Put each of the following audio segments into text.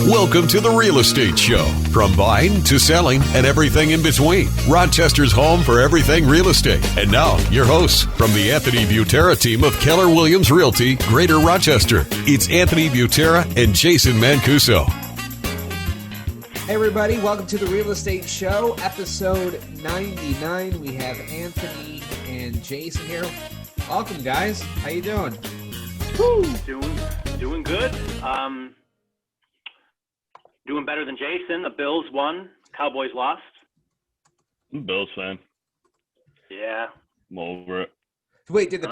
Welcome to the Real Estate Show. From buying to selling and everything in between. Rochester's home for everything real estate. And now, your hosts from the Anthony Butera team of Keller Williams Realty, Greater Rochester. It's Anthony Butera and Jason Mancuso. Hey everybody, welcome to the Real Estate Show, episode 99. We have Anthony and Jason here. Welcome, guys. How you doing? Woo. Doing good. Doing better than Jason. The Bills won. Cowboys lost. I'm a Bills fan. Yeah. I'm over it. Wait, did the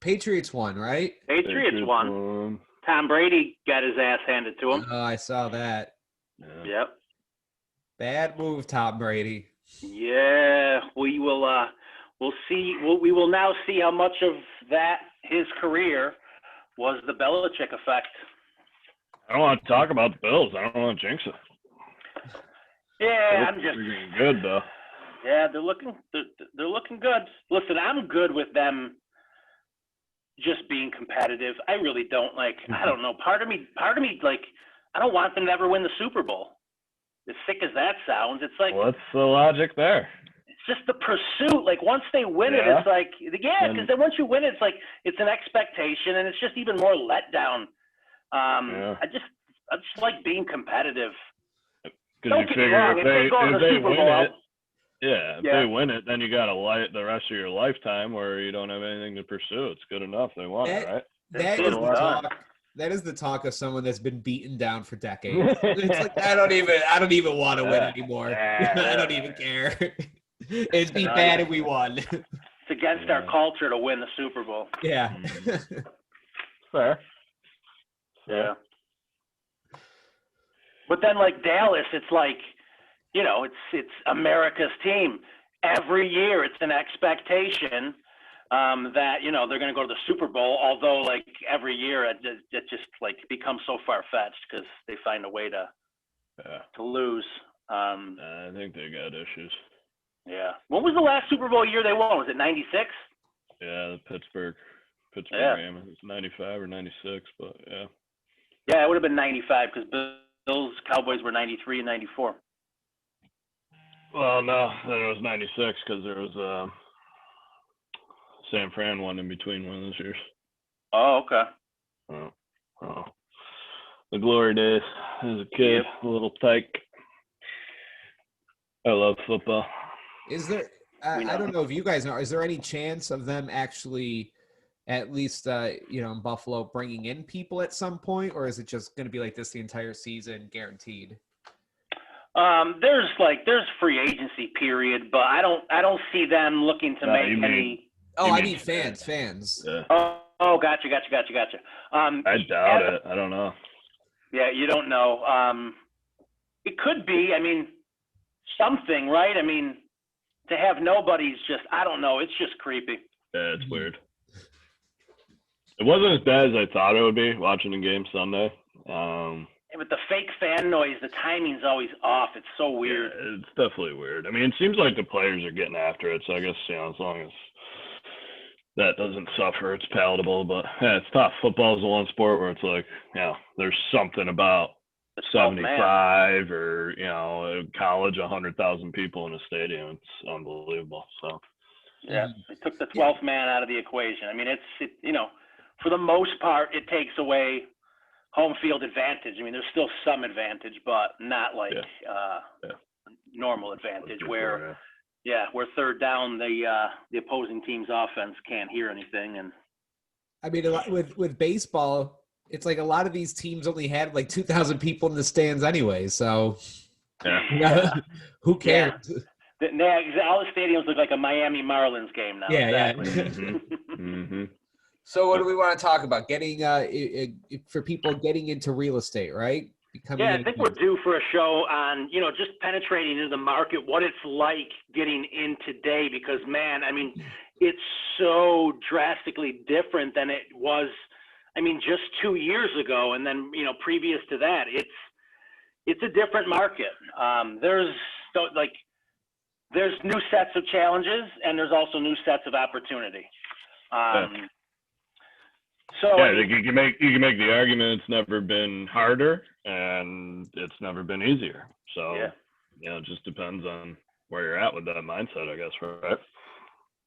Patriots won, right? Patriots won. Tom Brady got his ass handed to him. Oh, I saw that. Yeah. Yep. Bad move, Tom Brady. Yeah, we will. We'll see. We will now see how much of that his career was the Belichick effect. I don't want to talk about the Bills. I don't want to jinx it. Yeah, I'm just good though. Yeah, they're looking good. Listen, I'm good with them just being competitive. I really don't like. I don't know. Part of me, like, I don't want them to ever win the Super Bowl. As sick as that sounds, it's like, what's the logic there? It's just the pursuit. Like, once they win it, it's like, because then once you win it, it's like it's an expectation, and it's just even more letdown. I just like being competitive. Because you figure if they win it, if they win it, then you got the rest of your lifetime where you don't have anything to pursue. It's good enough. They won it, right? That is the talk of someone that's been beaten down for decades. It's like I don't even want to win anymore. I don't even care. It'd be bad if we won. It's against our culture to win the Super Bowl. Yeah. Fair. Yeah. But then, like Dallas, it's like, it's America's team. Every year, it's an expectation that they're going to go to the Super Bowl. Although, like every year, it just like becomes so far fetched because they find a way to lose. I think they got issues. Yeah. When was the last Super Bowl year they won? Was it '96? Yeah, the Pittsburgh game. It was 95 or 96, but yeah. Yeah, it would have been 95 because Bills, Cowboys were 93 and 94. Well, no, then it was 96 because there was San Fran one in between one of those years. Oh, okay. Oh. The glory days as a kid, a little tyke. I love football. Is there? I don't know if you guys know. Is there any chance of them actually, at least in Buffalo, bringing in people at some point, or is it just going to be like this the entire season, guaranteed? There's free agency period, but I don't see them looking to make any. I mean fans. Yeah. Oh, gotcha. I doubt it. I don't know. Yeah, you don't know. It could be. I mean, something, right? I mean, to have nobody's just, I don't know. It's just creepy. Yeah, it's weird. It wasn't as bad as I thought it would be watching the game Sunday. With the fake fan noise, the timing's always off. It's so weird. Yeah, it's definitely weird. I mean, it seems like the players are getting after it, so I guess, as long as that doesn't suffer, it's palatable. But, yeah, it's tough. Football is the one sport where it's like, there's something about 75 or, college, 100,000 people in a stadium. It's unbelievable. So, yeah, they took the 12th man out of the equation. I mean, for the most part, it takes away home field advantage. I mean, there's still some advantage, but not like normal advantage where third down, the opposing team's offense can't hear anything. And I mean, with baseball, it's like a lot of these teams only had like 2,000 people in the stands anyway. So who cares? All the stadiums look like a Miami Marlins game now. Yeah, exactly. Mm-hmm. So what do we want to talk about? Getting for people getting into real estate, right? I think we're due for a show on, just penetrating into the market, what it's like getting in today, because, man, I mean, it's so drastically different than it was, just 2 years ago. And then, previous to that, it's a different market. There's new sets of challenges, and there's also new sets of opportunity. So yeah, I think you can make the argument it's never been harder and it's never been easier. So yeah. it just depends on where you're at with that mindset, I guess, right?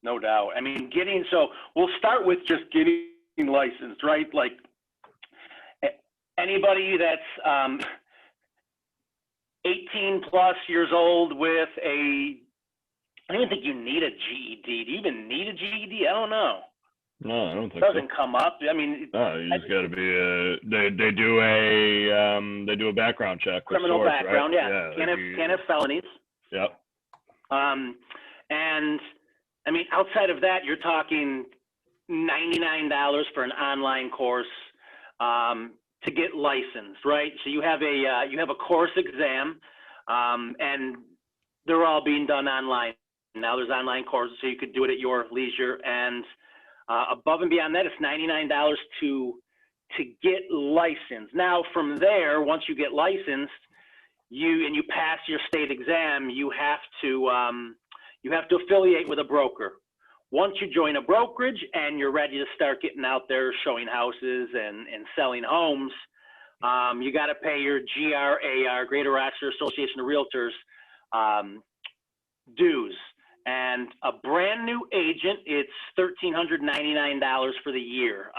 No doubt. I mean, so we'll start with just getting licensed, right? Like anybody that's 18 plus years old with I don't even think you need a GED. Do you even need a GED? I don't know. No, I don't think it doesn't come up. I mean, no, you just got to be they do a background check. Criminal source, background, right? yeah. Can't have felonies. Yep. And I mean, outside of that, you're talking $99 for an online course to get licensed, right? So you have a course exam, and they're all being done online. Now there's online courses, so you could do it at your leisure. And above and beyond that, it's $99 to get licensed. Now from there, once you get licensed, you pass your state exam, you have to affiliate with a broker. Once you join a brokerage and you're ready to start getting out there showing houses and selling homes, you got to pay your GRAR, Greater Rochester Association of Realtors, dues. And a brand new agent, it's $1,399 for the year.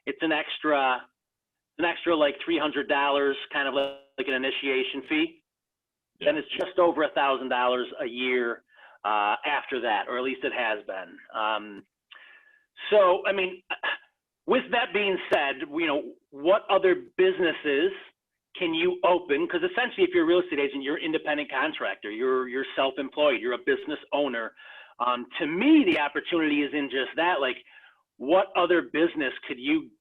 It's an extra like $300, kind of like an initiation fee. Yeah. Then it's just over $1,000 a year after that, or at least it has been. So, I mean, with that being said, what other businesses can you open? Because essentially, if you're a real estate agent, you're an independent contractor, you're self-employed, you're a business owner. To me, the opportunity is in just that. Like, what other business could you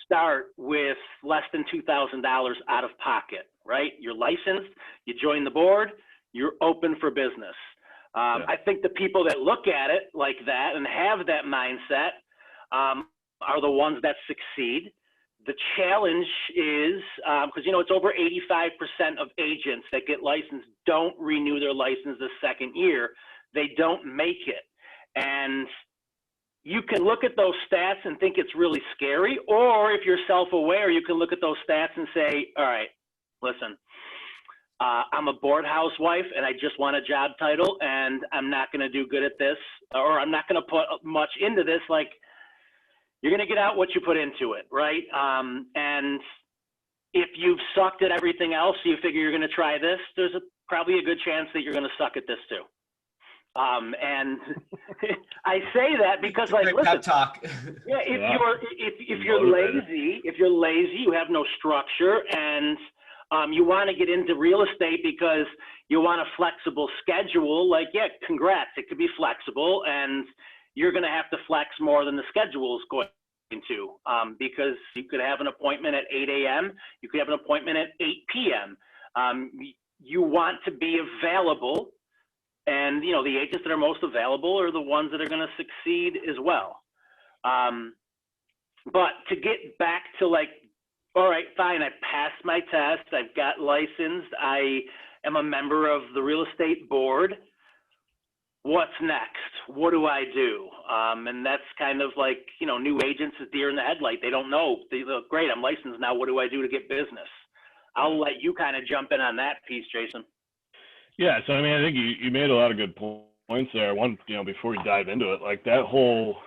start with less than $2,000 out of pocket, right? You're licensed, you join the board, you're open for business. I think the people that look at it like that and have that mindset are the ones that succeed. The challenge is, because it's over 85% of agents that get licensed don't renew their license the second year. They don't make it. And you can look at those stats and think it's really scary, or if you're self-aware, you can look at those stats and say, all right, listen, I'm a bored housewife and I just want a job title and I'm not going to do good at this, or I'm not going to put much into this. Like, you're going to get out what you put into it, right? And if you've sucked at everything else, so you figure you're going to try this, there's probably a good chance that you're going to suck at this too. And I say that because, like, listen, pep talk. Yeah, if you're lazy, you have no structure, and you want to get into real estate because you want a flexible schedule. Like, yeah, congrats, it could be flexible, and you're going to have to flex more than the schedule is going to, because you could have an appointment at 8 a.m. You could have an appointment at 8 p.m. You want to be available. And, the agents that are most available are the ones that are going to succeed as well. But to get back to, like, all right, fine, I passed my test, I've got licensed, I am a member of the real estate board. What's next? What do I do? And that's kind of like, new agents is deer in the headlight. They don't know. They look, great, I'm licensed now. What do I do to get business? I'll let you kind of jump in on that piece, Jason. Yeah, so I mean, I think you made a lot of good points there. One, before we dive into it, like that whole,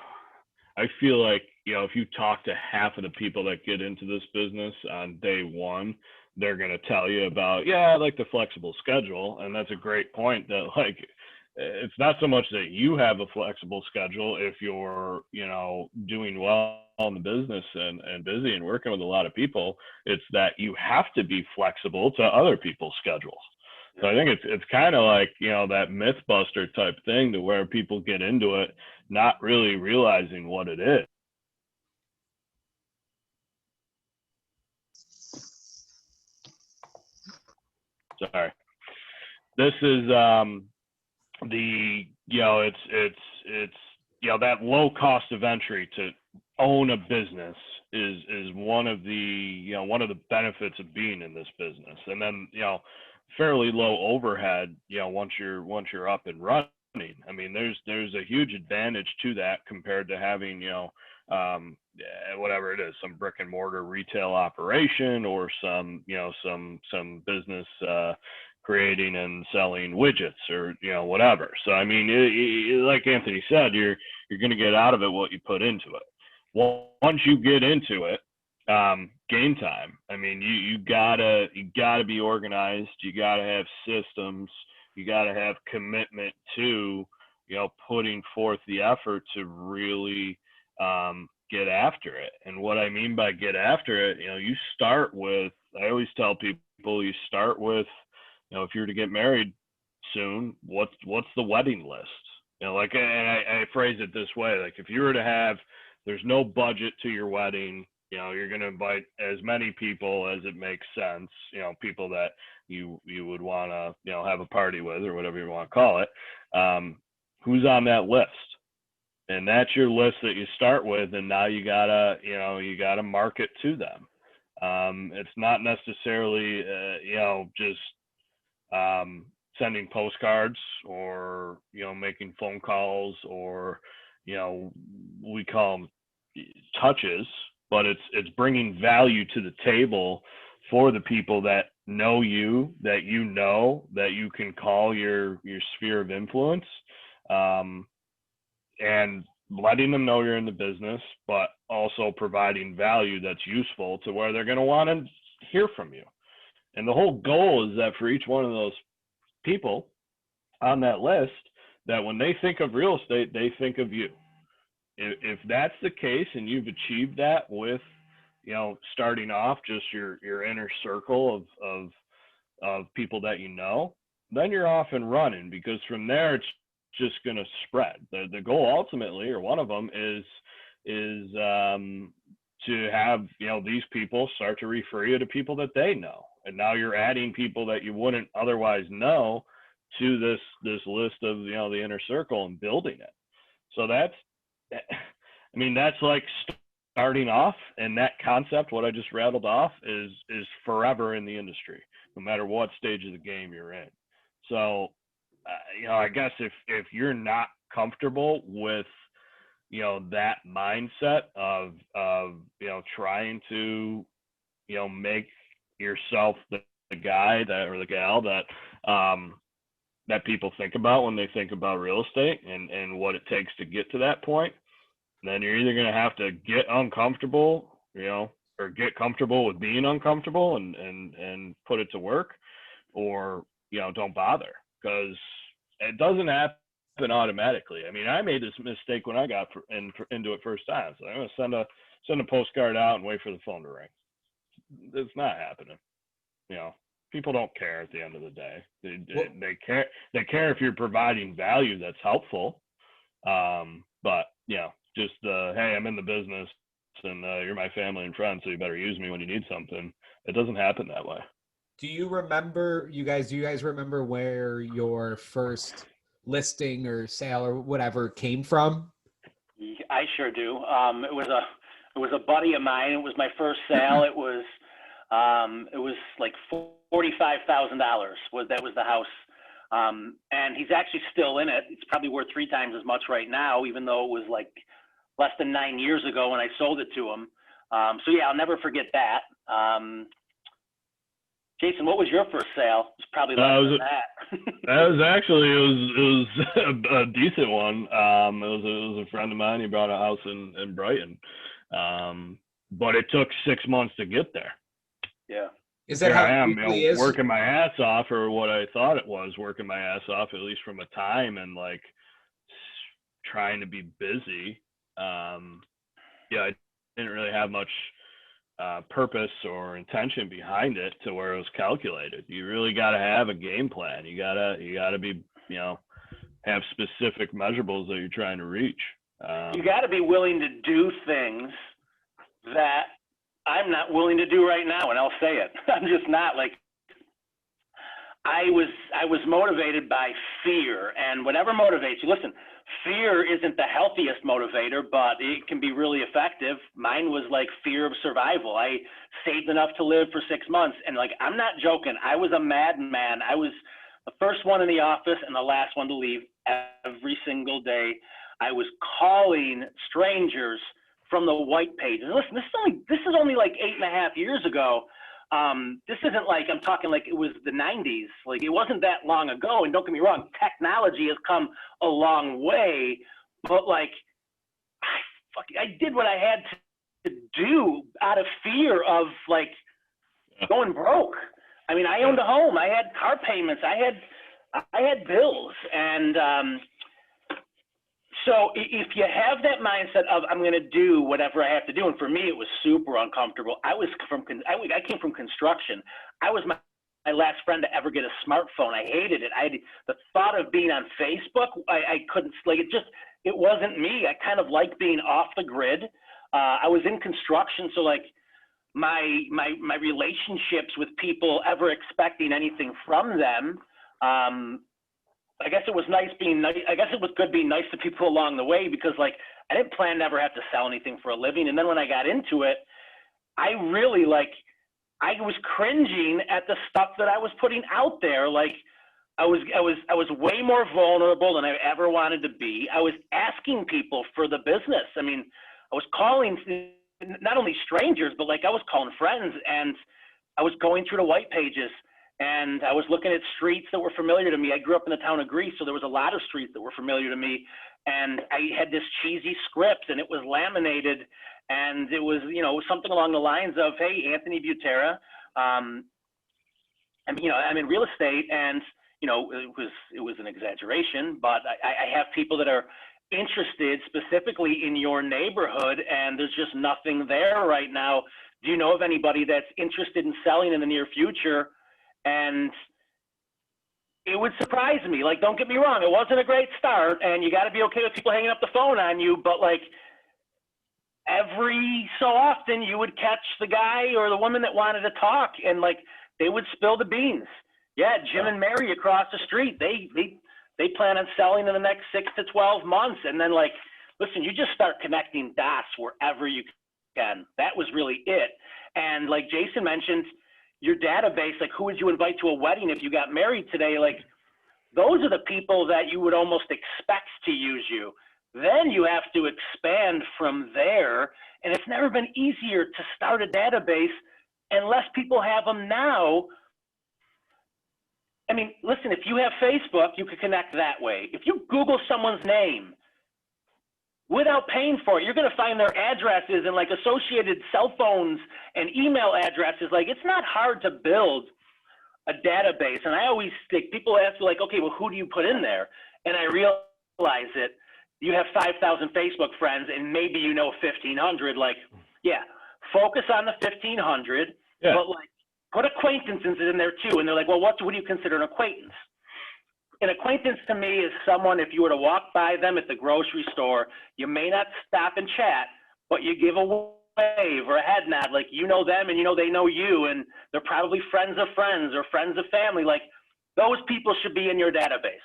I feel like, if you talk to half of the people that get into this business on day one, they're going to tell you about, I like the flexible schedule. And that's a great point that, like, it's not so much that you have a flexible schedule if you're, doing well in the business and busy and working with a lot of people. It's that you have to be flexible to other people's schedules. So I think it's kind of like, that Mythbuster type thing to where people get into it, not really realizing what it is. Sorry. This is that low cost of entry to own a business is one of the benefits of being in this business. And then, fairly low overhead, once you're up and running. I mean, there's a huge advantage to that compared to having, whatever it is, some brick and mortar retail operation or some, some business creating and selling widgets or, whatever. So, I mean, like Anthony said, you're going to get out of it what you put into it. Well, once you get into it, game time. I mean, you gotta be organized. You gotta have systems. You gotta have commitment to, putting forth the effort to really get after it. And what I mean by get after it, you start with. I always tell people, you start with, if you're to get married soon, what's the wedding list? Like, and I phrase it this way: like, if you were to have, there's no budget to your wedding. You're going to invite as many people as it makes sense, people that you would want to, have a party with or whatever you want to call it. Who's on that list? And that's your list that you start with. And now you gotta market to them. It's not necessarily, just sending postcards or, making phone calls or, we call them touches. But it's bringing value to the table for the people that know you, that that you can call your sphere of influence, and letting them know you're in the business, but also providing value that's useful to where they're going to want to hear from you. And the whole goal is that for each one of those people on that list, that when they think of real estate, they think of you. If that's the case and you've achieved that with, starting off just your inner circle of people that then you're off and running, because from there it's just going to spread. The goal ultimately, or one of them, is to have these people start to refer you to people that they know, and now you're adding people that you wouldn't otherwise know to this list of the inner circle and building it. So that's like starting off, and that concept, what I just rattled off, is forever in the industry, no matter what stage of the game you're in. So, I guess if you're not comfortable with, that mindset of trying to, make yourself the guy that, or the gal that, that people think about when they think about real estate and what it takes to get to that point, then you're either going to have to get uncomfortable, or get comfortable with being uncomfortable and put it to work, or, don't bother, because it doesn't happen automatically. I mean, I made this mistake when I got into it first time. So I'm going to send a postcard out and wait for the phone to ring. It's not happening. People don't care at the end of the day. They care if you're providing value that's helpful. But just hey, I'm in the business and you're my family and friends, so you better use me when you need something. It doesn't happen that way. Do you guys remember where your first listing or sale or whatever came from? I sure do. It was a buddy of mine. It was my first sale. It was like $45,000. That was the house. And he's actually still in it. It's probably worth 3 times as much right now, even though it was like less than 9 years ago when I sold it to him. So yeah, I'll never forget that. Jason, what was your first sale? It was probably less than that. It was a decent one. It was a friend of mine. He bought a house in Brighton, but it took 6 months to get there. Yeah. Is that how it usually is? Working my ass off, or what I thought it was, working my ass off, at least from a time, and like trying to be busy. I didn't really have much purpose or intention behind it to where it was calculated. You really got to have a game plan. You gotta be, have specific measurables that you're trying to reach. You got to be willing to do things that I'm not willing to do right now, and I'll say it. I'm just not. Like, I was motivated by fear, and whatever motivates you. Listen, fear isn't the healthiest motivator, but it can be really effective. Mine was like fear of survival. I saved enough to live for 6 months, and like, I'm not joking. I was a madman. I was the first one in the office and the last one to leave every single day. I was calling strangers from the white pages. And listen, this is only like 8.5 years ago. This isn't like, I'm talking like it was the 90s. Like, it wasn't that long ago. And don't get me wrong, technology has come a long way, but like, I did what I had to do out of fear of like going broke. I mean, I owned a home. I had car payments. I had bills. And so if you have that mindset of I'm going to do whatever I have to do, and for me it was super uncomfortable. I came from construction. I was my last friend to ever get a smartphone. I hated it. The thought of being on Facebook, I couldn't, like, it wasn't me. I kind of liked being off the grid. I was in construction, so like my relationships with people ever expecting anything from them, I guess it was nice being nice. I guess it was good being nice to people along the way, because like I didn't plan to ever have to sell anything for a living. And then when I got into it, I really I was cringing at the stuff that I was putting out there. Like I was way more vulnerable than I ever wanted to be. I was asking people for the business. I mean, I was calling not only strangers, but like I was calling friends, and I was going through the white pages, and I was looking at streets that were familiar to me. I grew up in the town of Greece, so there was a lot of streets that were familiar to me. And I had this cheesy script, and it was laminated, and it was, something along the lines of, "Hey, Anthony Butera, I'm in real estate," and it was an exaggeration, but I have people that are interested specifically in your neighborhood, and there's just nothing there right now. Do you know of anybody that's interested in selling in the near future? And it would surprise me. Like, don't get me wrong, it wasn't a great start, and you got to be okay with people hanging up the phone on you, but like every so often you would catch the guy or the woman that wanted to talk, and like they would spill the beans. Yeah, Jim and Mary across the street, they plan on selling in the next 6 to 12 months. And then like, listen, you just start connecting dots wherever you can. That was really it. And like Jason mentioned, your database, like who would you invite to a wedding if you got married today? Like those are the people that you would almost expect to use you. Then you have to expand from there. And it's never been easier to start a database unless people have them now. I mean, listen, if you have Facebook, you can connect that way. If you Google someone's name without paying for it, you're going to find their addresses and like associated cell phones and email addresses. Like, it's not hard to build a database. And I always think, people ask me like, okay, well, who do you put in there? And I realize that you have 5,000 Facebook friends and maybe 1,500. Like, yeah, focus on the 1,500, but like, put acquaintances in there too. And they're like, well, what do you consider an acquaintance? An acquaintance to me is someone, if you were to walk by them at the grocery store, you may not stop and chat, but you give a wave or a head nod, like you know them and they know you, and they're probably friends of friends or friends of family. Like those people should be in your database,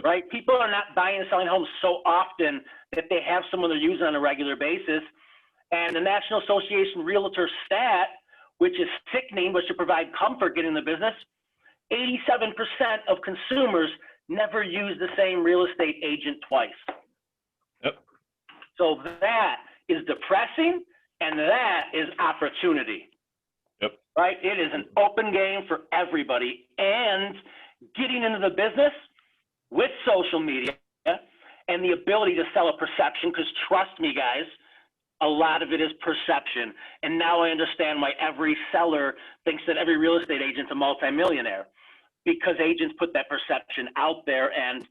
right? People are not buying and selling homes so often that they have someone they're using on a regular basis. And the National Association Realtor stat, which is sickening, but should provide comfort getting in the business, 87% of consumers never use the same real estate agent twice. So that is depressing, and that is opportunity. Right? It is an open game for everybody. And getting into the business with social media and the ability to sell a perception, because trust me, guys, a lot of it is perception. And now I understand why every seller thinks that every real estate agent's a multimillionaire, because agents put that perception out there. And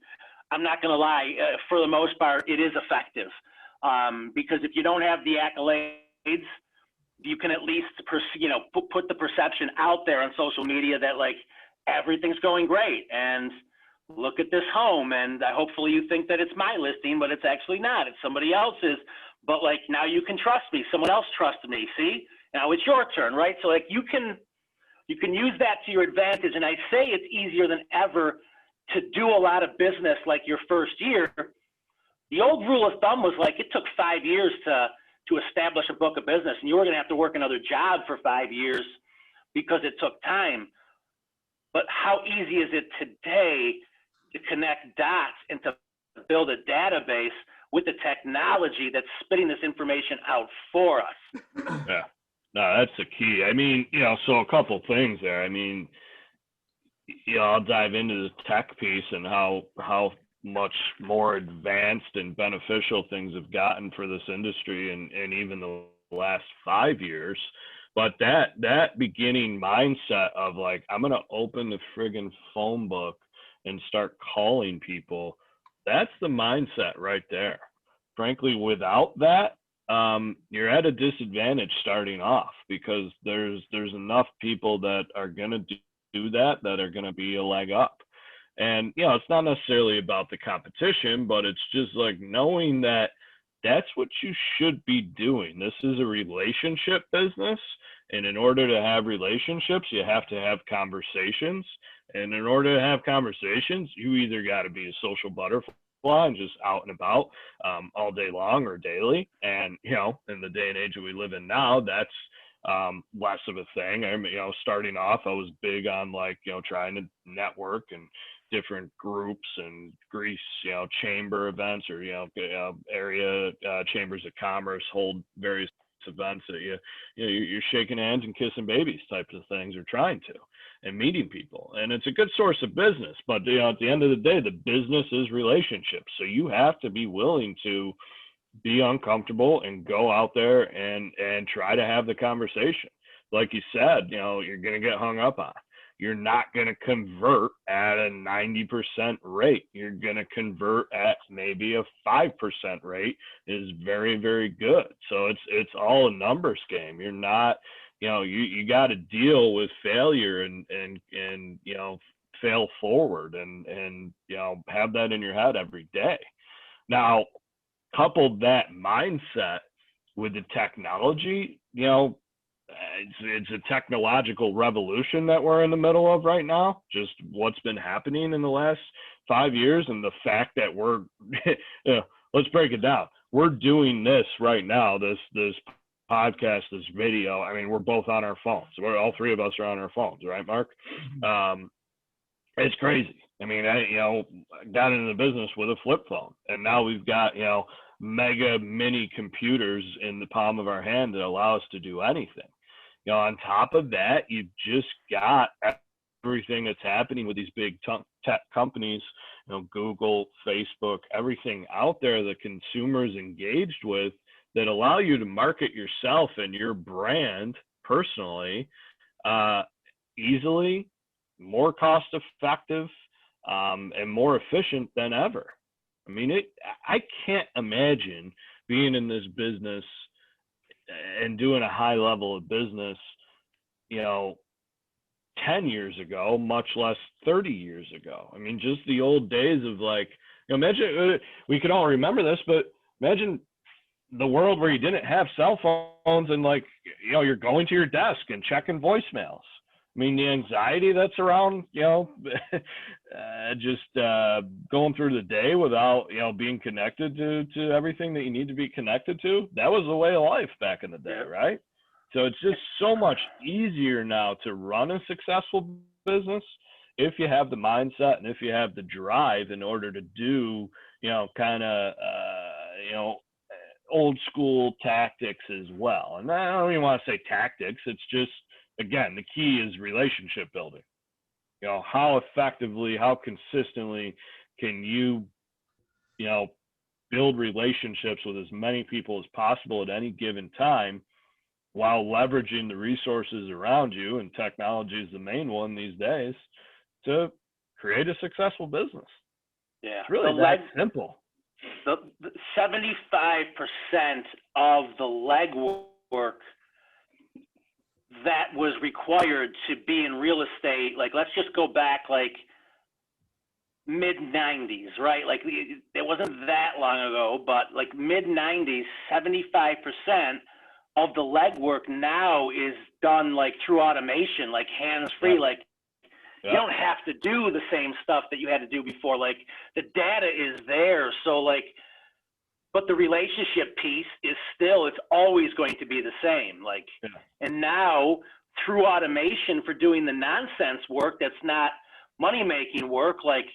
I'm not going to lie, for the most part, it is effective. Because if you don't have the accolades, you can at least, put the perception out there on social media that like everything's going great. And look at this home. And hopefully you think that it's my listing, but it's actually not. It's somebody else's. But like, now you can trust me. Someone else trusted me. See, now it's your turn, right? So like you can use that to your advantage. And I say it's easier than ever to do a lot of business like your first year. The old rule of thumb was like, it took 5 years to establish a book of business, and you were going to have to work another job for 5 years because it took time. But how easy is it today to connect dots and to build a database with the technology that's spitting this information out for us. Yeah, no, that's the key. I mean, so a couple things there. I mean, I'll dive into the tech piece and how much more advanced and beneficial things have gotten for this industry and even the last 5 years. But that beginning mindset of like, I'm going to open the friggin' phone book and start calling people, that's the mindset right there. Frankly, without that, you're at a disadvantage starting off, because there's enough people that are going to do that are going to be a leg up. And, it's not necessarily about the competition, but it's just like knowing that that's what you should be doing. This is a relationship business. And in order to have relationships, you have to have conversations. And in order to have conversations, you either got to be a social butterfly and just out and about all day long or daily. And, in the day and age that we live in now, that's less of a thing. I mean, starting off, I was big on like, trying to network and different groups and grease, chamber events or, area chambers of commerce hold various events that you're shaking hands and kissing babies types of things, or trying to, and meeting people. And it's a good source of business, but at the end of the day, the business is relationships. So you have to be willing to be uncomfortable and go out there and try to have the conversation. Like you said, you're going to get hung up on. You're not going to convert at a 90% rate. You're going to convert at maybe a 5% rate is very, very good. So it's all a numbers game. You're not, you got to deal with failure and fail forward and have that in your head every day. Now, couple that mindset with the technology, it's a technological revolution that we're in the middle of right now, just what's been happening in the last 5 years. And the fact that we're, let's break it down. We're doing this right now, this podcast, this video. I mean, we're both on our phones. All three of us are on our phones, right, Mark? It's crazy. I mean, I got into the business with a flip phone, and now we've got, mega mini computers in the palm of our hand that allow us to do anything. On top of that, you've just got everything that's happening with these big tech companies, Google, Facebook, everything out there that consumers engaged with that allow you to market yourself and your brand personally, easily, more cost effective, and more efficient than ever. I mean, I can't imagine being in this business and doing a high level of business, 10 years ago, much less 30 years ago. I mean, just the old days of like, imagine, we can all remember this, but imagine the world where you didn't have cell phones and like, you're going to your desk and checking voicemails. I mean, the anxiety that's around, just going through the day without, being connected to everything that you need to be connected to. That was the way of life back in the day, right? So it's just so much easier now to run a successful business if you have the mindset and if you have the drive in order to do, kind of, old school tactics as well. And I don't even want to say tactics. It's just, again, the key is relationship building. How effectively, how consistently can you, build relationships with as many people as possible at any given time while leveraging the resources around you, and technology is the main one these days, to create a successful business. Yeah. It's really that simple. The 75% of the legwork that was required to be in real estate, like let's just go back like mid-90s, right? Like it wasn't that long ago, but like mid-90s, 75% of the legwork now is done like through automation, like hands-free, like you don't have to do the same stuff that you had to do before. Like the data is there. So like, but the relationship piece is still, it's always going to be the same. Like, and now through automation for doing the nonsense work, that's not money-making work, like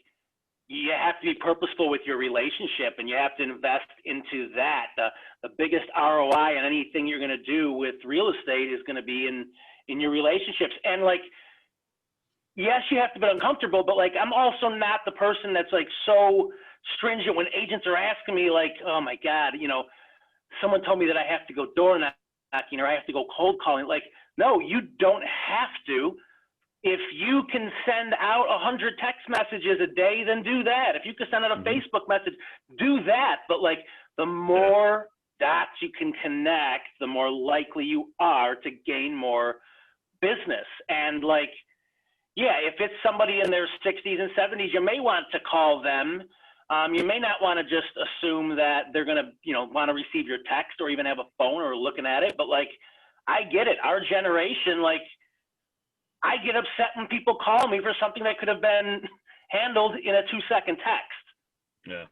you have to be purposeful with your relationship, and you have to invest into that. The biggest ROI on anything you're going to do with real estate is going to be in your relationships. And like, yes, you have to be uncomfortable, but like, I'm also not the person that's like so stringent when agents are asking me like, oh my God, you know, someone told me that I have to go door knocking or I have to go cold calling. Like, no, you don't have to. If you can send out 100 text messages a day, then do that. If you can send out a Facebook message, do that. But like, the more dots you can connect, the more likely you are to gain more business. And like, yeah, if it's somebody in their 60s and 70s, you may want to call them. You may not want to just assume that they're going to, you know, want to receive your text or even have a phone or looking at it. But like, I get it. Our generation, like, I get upset when people call me for something that could have been handled in a 2-second text. Yeah.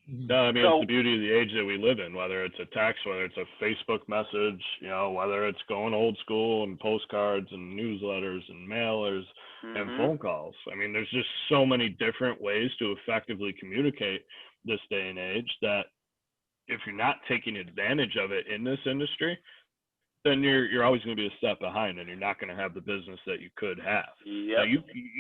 No, I mean, it's the beauty of the age that we live in, whether it's a text, whether it's a Facebook message, you know, whether it's going old school and postcards and newsletters and mailers and phone calls. I mean, there's just so many different ways to effectively communicate this day and age that if you're not taking advantage of it in this industry, then you're always going to be a step behind, and you're not going to have the business that you could have. Yep.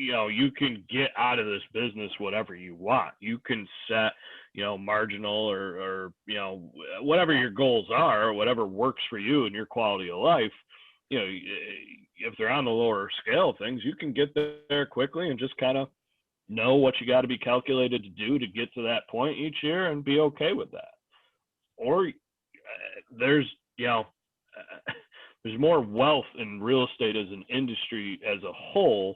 Now, you can get out of this business whatever you want. You can set, you know, marginal or you know, whatever your goals are, or whatever works for you and your quality of life. You know, if they're on the lower scale of things, you can get there quickly and just kind of know what you got to be calculated to do to get to that point each year and be okay with that. Or there's, you know, there's more wealth in real estate as an industry as a whole.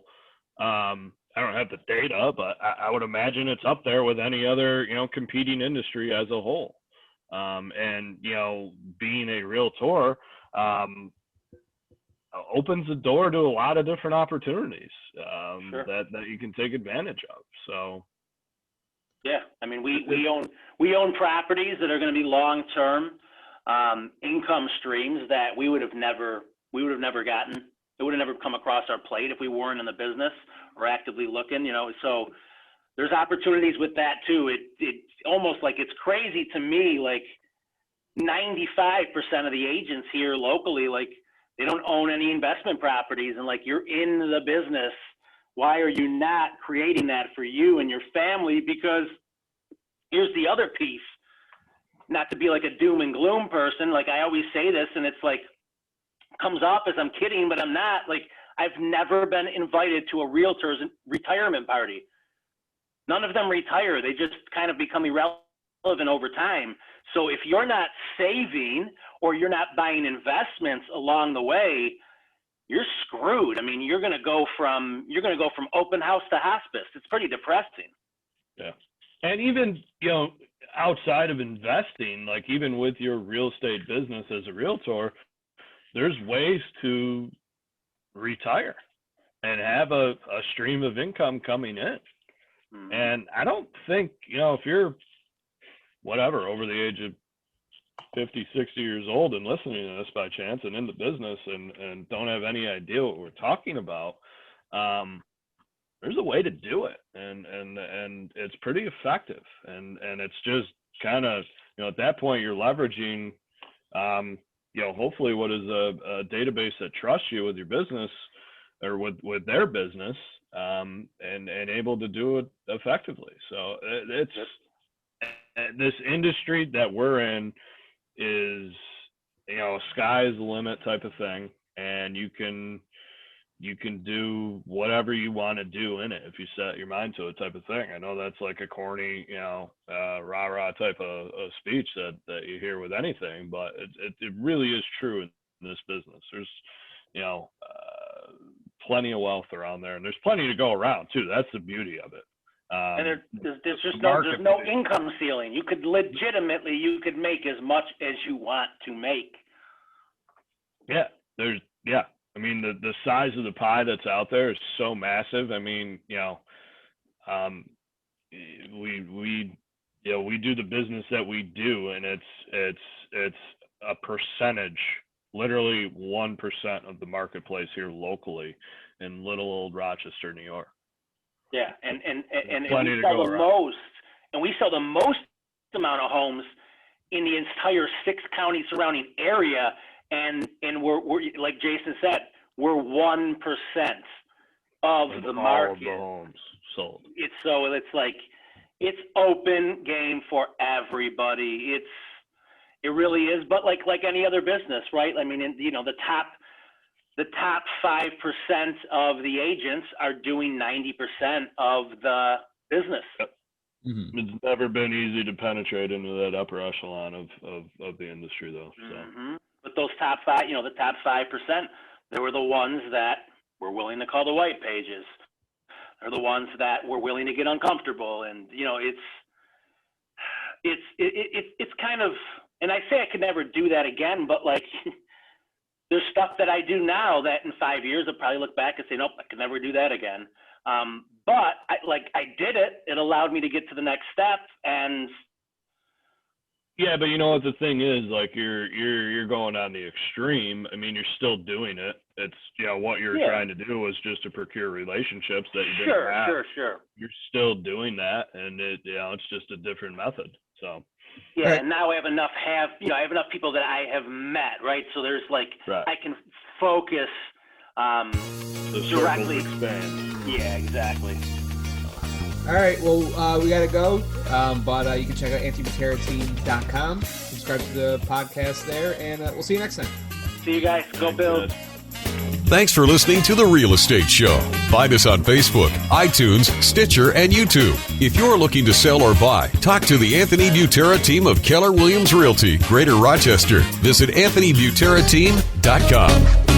I don't have the data, but I would imagine it's up there with any other, you know, competing industry as a whole. And, you know, being a realtor opens the door to a lot of different opportunities that you can take advantage of. So. Yeah, I mean, we own properties that are going to be long-term income streams that we would have never gotten. It would have never come across our plate if we weren't in the business or actively looking, you know. So there's opportunities with that too. It's almost like, it's crazy to me, like 95% of the agents here locally, like, they don't own any investment properties, and like, you're in the business. Why are you not creating that for you and your family? Because here's the other piece. Not to be like a doom and gloom person, like I always say this, and it's like, comes off as I'm kidding, but I'm not. Like, I've never been invited to a realtor's retirement party. None of them retire. They just kind of become irrelevant over time. So if you're not saving or you're not buying investments along the way, you're screwed. I mean, you're going to go from open house to hospice. It's pretty depressing. Yeah. And even, you know, outside of investing, like even with your real estate business as a realtor, there's ways to retire and have a stream of income coming in. And I don't think, you know, if you're whatever, over the age of 50, 60 years old and listening to this by chance and in the business and don't have any idea what we're talking about, there's a way to do it, and it's pretty effective, and it's just kind of, you know, at that point you're leveraging, you know, hopefully what is a database that trusts you with your business or with their business, and able to do it effectively. So it's this industry that we're in is, you know, sky's the limit type of thing, and you can do whatever you want to do in it if you set your mind to it type of thing. I know that's like a corny, you know, rah-rah type of speech that you hear with anything, but it really is true in this business. There's, you know, plenty of wealth around there, and there's plenty to go around too. That's the beauty of it. And there's just there's no income ceiling. You could legitimately, you could make as much as you want to make. Yeah, I mean, the size of the pie that's out there is so massive. I mean, you know, we do the business that we do, and it's a percentage, literally 1% of the marketplace here locally in little old Rochester, New York. Yeah, and Plenty we to sell go the around. most, and we sell the most amount of homes in the entire 6-county surrounding area, and we're like Jason said, we're 1% of With the all market. of the homes sold. It's like it's open game for everybody. It really is, but like any other business, right? I mean, the top 5% of the agents are doing 90% of the business. Yep. Mm-hmm. It's never been easy to penetrate into that upper echelon of the industry, though. So. Mm-hmm. But those top 5, the top 5%, they were the ones that were willing to call the white pages. They're the ones that were willing to get uncomfortable, and it's kind of. And I say I could never do that again, but like, there's stuff that I do now that in 5 years I'll probably look back and say, nope, I could never do that again. But I did it. It allowed me to get to the next step, and. Yeah, but you know what the thing is, like you're going on the extreme. I mean, you're still doing it. It's what you're trying to do is just to procure relationships that you didn't have. Sure. You're still doing that, and it's just a different method. So. Yeah, right. And now I have enough I have enough people that I have met, right? So there's I can focus the directly. Expand. Yeah, exactly. All right, well, we got to go, but you can check out anthonybuteroteam.com, subscribe to the podcast there, and we'll see you next time. See you guys. Go Bills. Thanks for listening to The Real Estate Show. Find us on Facebook, iTunes, Stitcher, and YouTube. If you're looking to sell or buy, talk to the Anthony Butera team of Keller Williams Realty, Greater Rochester. Visit anthonybuteroteam.com.